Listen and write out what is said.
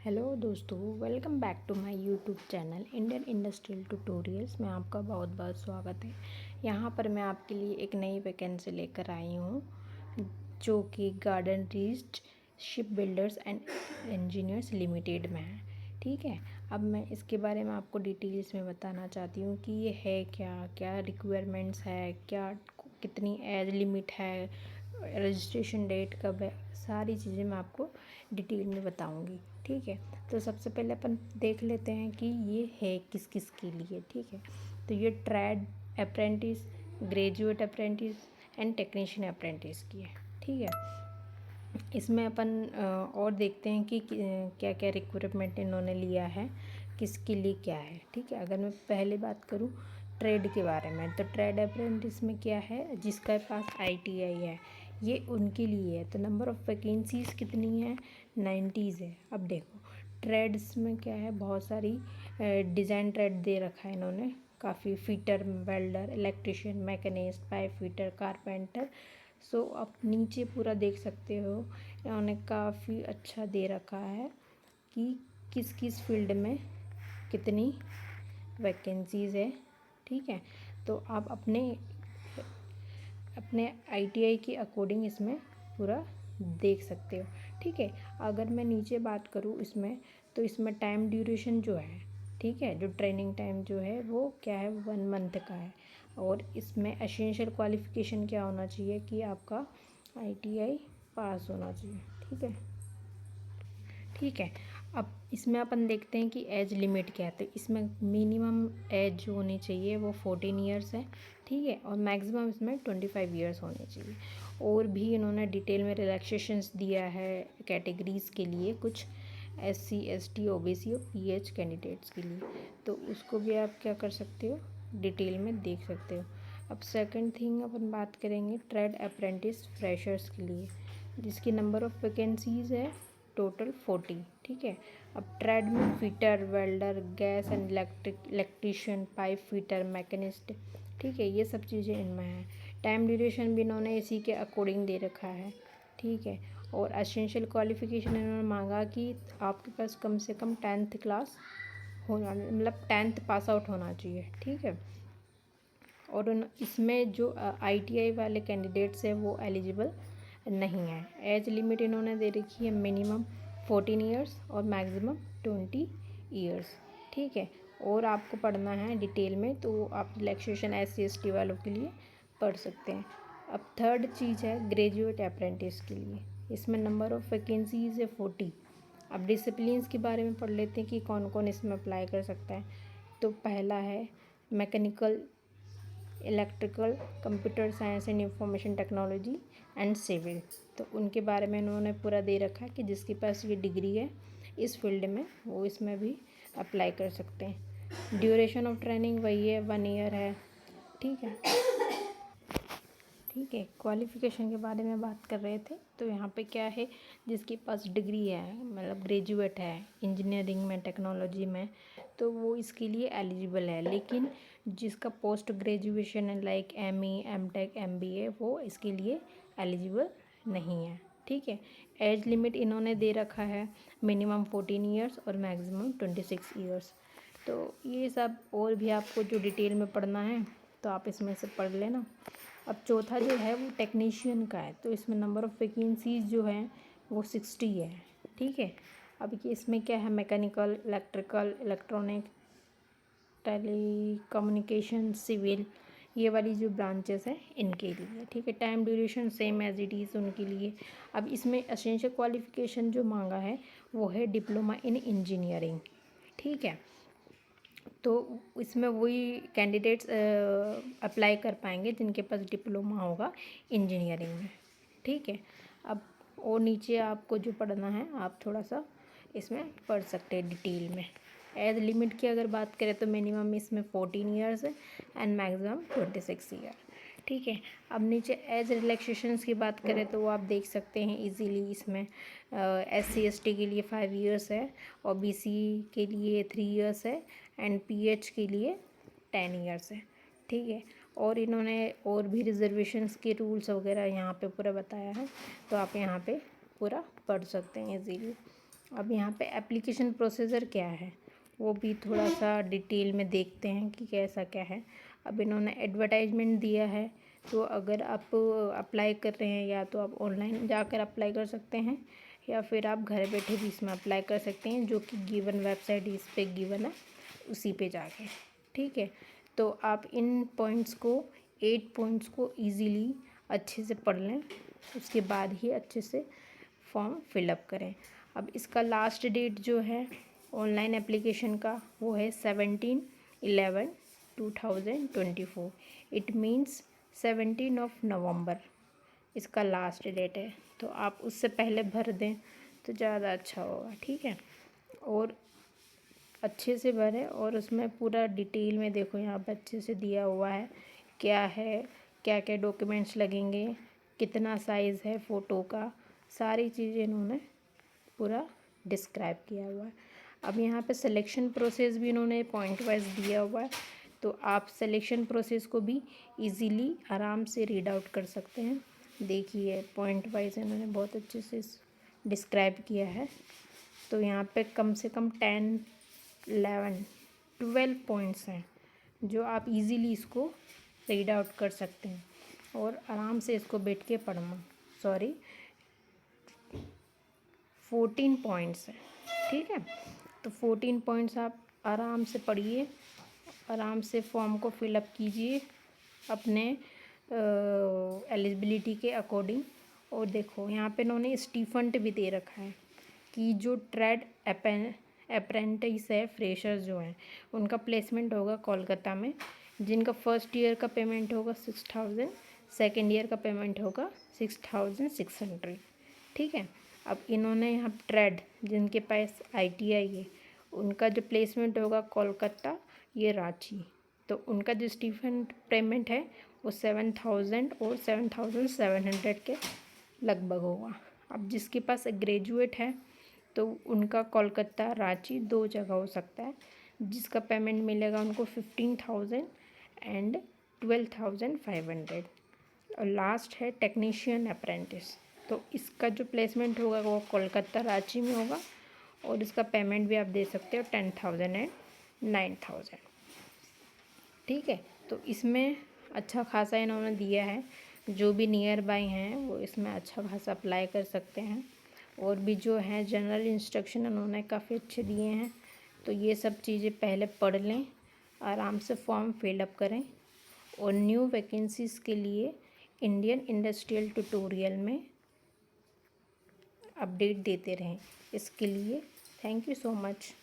Hello दोस्तों, welcome back to my YouTube channel Indian industrial tutorials में आपका बहुत बहुत स्वागत है। यहाँ पर मैं आपके लिए एक नई वैकेंसी लेकर आई हूँ जो कि garden reach ship builders and engineers limited में है। ठीक है, अब मैं इसके बारे में आपको डिटेल्स में बताना चाहती हूँ कि ये है क्या क्या रिक्वायरमेंट्स है, क्या कितनी एज लिमिट है, रजिस्ट्रेशन डेट कब है, सारी चीज़ें मैं आपको डिटेल में बताऊंगी। ठीक है, तो सबसे पहले अपन देख लेते हैं कि ये है किस किस के लिए। ठीक है, तो ये trade apprentice, graduate apprentice and technician apprentice की है। ठीक है, इसमें अपन और देखते हैं कि क्या क्या रिक्वायरमेंट इन्होंने लिया है, किसके लिए क्या है। ठीक है, अगर मैं पहले बात करूँ ट्रेड के बारे में, तो ट्रेड अप्रेंटिस में क्या है, जिसके पास ITI है ये उनके लिए है। तो नंबर ऑफ़ वैकेंसीज़ कितनी है, 90s है। अब देखो ट्रेड्स में क्या है, बहुत सारी डिज़ाइन ट्रेड दे रखा है इन्होंने, काफ़ी fitter, welder, electrician, machinist, pipe fitter, carpenter. So आप नीचे पूरा देख सकते हो, इन्होंने काफ़ी अच्छा दे रखा है कि किस किस फील्ड में कितनी वैकेंसीज़ है। ठीक है, तो आप अपने ITI के अकॉर्डिंग इसमें पूरा देख सकते हो। ठीक है, अगर मैं नीचे बात करूँ इसमें, तो इसमें टाइम ड्यूरेशन जो है, ठीक है, जो ट्रेनिंग टाइम जो है वो क्या है, 1 मंथ का है। और इसमें एसेंशियल क्वालिफ़िकेशन क्या होना चाहिए कि आपका ITI पास होना चाहिए। ठीक है, ठीक है, अब इसमें अपन देखते हैं कि एज लिमिट क्या है। तो इसमें मिनिमम एज जो होनी चाहिए वो 14 ईयर्स है। ठीक है, और मैक्सिमम इसमें 25 ईयर्स होने चाहिए। और भी इन्होंने डिटेल में रिलैक्सेशंस दिया है कैटेगरीज़ के लिए, कुछ SC ST OBC और PH कैंडिडेट्स के लिए। तो उसको भी आप क्या कर सकते हो, डिटेल में देख सकते हो। अब सेकंड थिंग अपन बात करेंगे ट्रेड अप्रेंटिस फ्रेशर्स के लिए, जिसकी नंबर ऑफ़ वैकेंसीज़ है टोटल 40। ठीक है, अब ट्रेड में fitter, welder, gas and electrician, pipe fitter, machinist, ठीक है, ये सब चीज़ें इनमें हैं। टाइम ड्यूरेशन भी इन्होंने इसी के अकॉर्डिंग दे रखा है। ठीक है, और एसेंशियल क्वालिफ़िकेशन इन्होंने मांगा कि आपके पास कम से कम 10th क्लास होना, मतलब 10th पास आउट होना चाहिए। ठीक है, और इसमें जो ITI वाले कैंडिडेट्स हैं वो एलिजिबल नहीं है। एज लिमिट इन्होंने दे रखी है मिनिमम 14 ईयर्स और मैक्सिमम 20 ईयर्स। ठीक है, और आपको पढ़ना है डिटेल में तो आप रिलैक्सेशन SC ST वालों के लिए पढ़ सकते हैं। अब थर्ड चीज़ है ग्रेजुएट अप्रेंटिस के लिए, इसमें नंबर ऑफ़ वैकेंसीज़ है 40। अब डिसिप्लिन्स के बारे में पढ़ लेते हैं कि कौन कौन इसमें अप्लाई कर सकता है। तो पहला है mechanical, electrical, computer science and information technology and civil. तो उनके बारे में इन्होंने पूरा दे रखा है कि जिसके पास ये डिग्री है इस फील्ड में वो इसमें भी अप्लाई कर सकते हैं। ड्यूरेशन ऑफ ट्रेनिंग वही है, 1 ईयर है। ठीक है, ठीक है, क्वालिफ़िकेशन के बारे में बात कर रहे थे, तो यहाँ पे क्या है, जिसके पास डिग्री है, मतलब ग्रेजुएट है इंजीनियरिंग में, टेक्नोलॉजी में, तो वो इसके लिए एलिजिबल है। लेकिन जिसका पोस्ट ग्रेजुएशन है लाइक ME, MTech, MBA, वो इसके लिए एलिजिबल नहीं है। ठीक है, एज लिमिट इन्होंने दे रखा है मिनिमम 14 ईयर्स और मैक्सिमम 26 ईयर्स। तो ये सब और भी आपको जो डिटेल में पढ़ना है तो आप इसमें से पढ़ लेना। अब चौथा जो है वो टेक्नीशियन का है, तो इसमें नंबर ऑफ़ वैकेंसीज़ जो हैं वो 60 है। ठीक है, अब ये इसमें क्या है, mechanical, electrical, electronic, telecommunication, civil, ये वाली जो ब्रांचेस हैं इनके लिए। ठीक है, time duration same as it is उनके लिए। अब इसमें एसेंशियल क्वालिफ़िकेशन जो मांगा है वो है डिप्लोमा इन इंजीनियरिंग। ठीक है, तो इसमें वही कैंडिडेट्स अप्लाई कर पाएंगे जिनके पास डिप्लोमा होगा इंजीनियरिंग में। ठीक है, अब और नीचे आपको जो पढ़ना है आप थोड़ा सा इसमें पढ़ सकते हैं डिटेल में। एज लिमिट की अगर बात करें तो मिनिमम इसमें 14 ईयर्स है एंड मैक्सिमम 26 ईयर। ठीक है, अब नीचे एज रिलैक्सेशंस की बात करें तो वो आप देख सकते हैं इजीली, इसमें SC ST के लिए 5 ईयर्स है, और BC के लिए 3 ईयर्स है एंड PH के लिए 10 ईयर्स है। ठीक है, और इन्होंने और भी रिजर्वेशंस के रूल्स वगैरह यहाँ पे पूरा बताया है, तो आप यहाँ पे पूरा पढ़ सकते हैं इजीली। अब यहाँ पे एप्लीकेशन प्रोसीजर क्या है वो भी थोड़ा सा डिटेल में देखते हैं कि कैसा क्या है। अब इन्होंने एडवर्टाइजमेंट दिया है, तो अगर आप अप्लाई कर रहे हैं या तो आप ऑनलाइन जाकर अप्लाई कर सकते हैं या फिर आप घर बैठे भी इसमें अप्लाई कर सकते हैं, जो कि गिवन वेबसाइट इस पे गिवन है उसी पे जाके। ठीक है, तो आप इन पॉइंट्स को 8 पॉइंट्स को ईजीली अच्छे से पढ़ लें, उसके बाद ही अच्छे से फॉर्म फिलअप करें। अब इसका लास्ट डेट जो है ऑनलाइन एप्लीकेशन का वो है 17/11/2024। इट मीन्स 17 नवंबर इसका लास्ट डेट है, तो आप उससे पहले भर दें तो ज़्यादा अच्छा होगा। ठीक है, और अच्छे से भरें और उसमें पूरा डिटेल में देखो, यहाँ पर अच्छे से दिया हुआ है क्या है, क्या क्या डॉक्यूमेंट्स लगेंगे, कितना साइज़ है फ़ोटो का, सारी चीज़ें इन्होंने पूरा डिस्क्राइब किया हुआ है। अब यहाँ पे सिलेक्शन प्रोसेस भी इन्होंने पॉइंट वाइज दिया हुआ है, तो आप सिलेक्शन प्रोसेस को भी इजीली आराम से रीड आउट कर सकते हैं। देखिए पॉइंट वाइज इन्होंने बहुत अच्छे से डिस्क्राइब किया है। तो यहाँ पे कम से कम 10, 11, 12 पॉइंट्स हैं जो आप इजीली इसको रीड आउट कर सकते हैं और आराम से इसको बैठ के पढ़ना। 14 पॉइंट्स हैं। ठीक है, तो 14 पॉइंट्स आप आराम से पढ़िए, आराम से फॉर्म को फिलअप कीजिए अपने एलिजिबिलिटी के अकॉर्डिंग। और देखो यहाँ पे इन्होंने स्टीफंट भी दे रखा है कि जो ट्रेड अप्रेंटिस है, फ्रेशर्स जो हैं उनका प्लेसमेंट होगा कोलकाता में, जिनका फर्स्ट ईयर का पेमेंट होगा 6000, सेकेंड ईयर का पेमेंट होगा 6600। ठीक है, अब इन्होंने यहाँ ट्रेड जिनके पास ITI है उनका जो प्लेसमेंट होगा कोलकाता, ये रांची, तो उनका जो स्टीफंट पेमेंट है वो 7000 और 7700 के लगभग होगा। अब जिसके पास ग्रेजुएट है तो उनका कोलकाता रांची 2 जगह हो सकता है, जिसका पेमेंट मिलेगा उनको 15,000 एंड 12,500। और लास्ट है टेक्नीशियन अप्रेंटिस, तो इसका जो प्लेसमेंट होगा वो कोलकाता रांची में होगा और इसका पेमेंट भी आप दे सकते हो 10,000 एंड 9,000। ठीक है, तो इसमें अच्छा खासा इन्होंने दिया है, जो भी नियर बाई हैं वो इसमें अच्छा खासा अप्लाई कर सकते हैं। और भी जो है जनरल इंस्ट्रक्शन उन्होंने काफ़ी अच्छे दिए हैं, तो ये सब चीज़ें पहले पढ़ लें, आराम से फॉर्म फिलअप करें और न्यू वैकेंसीज़ के लिए इंडियन इंडस्ट्रियल ट्यूटोरियल में अपडेट देते रहें। इसके लिए थैंक यू सो मच।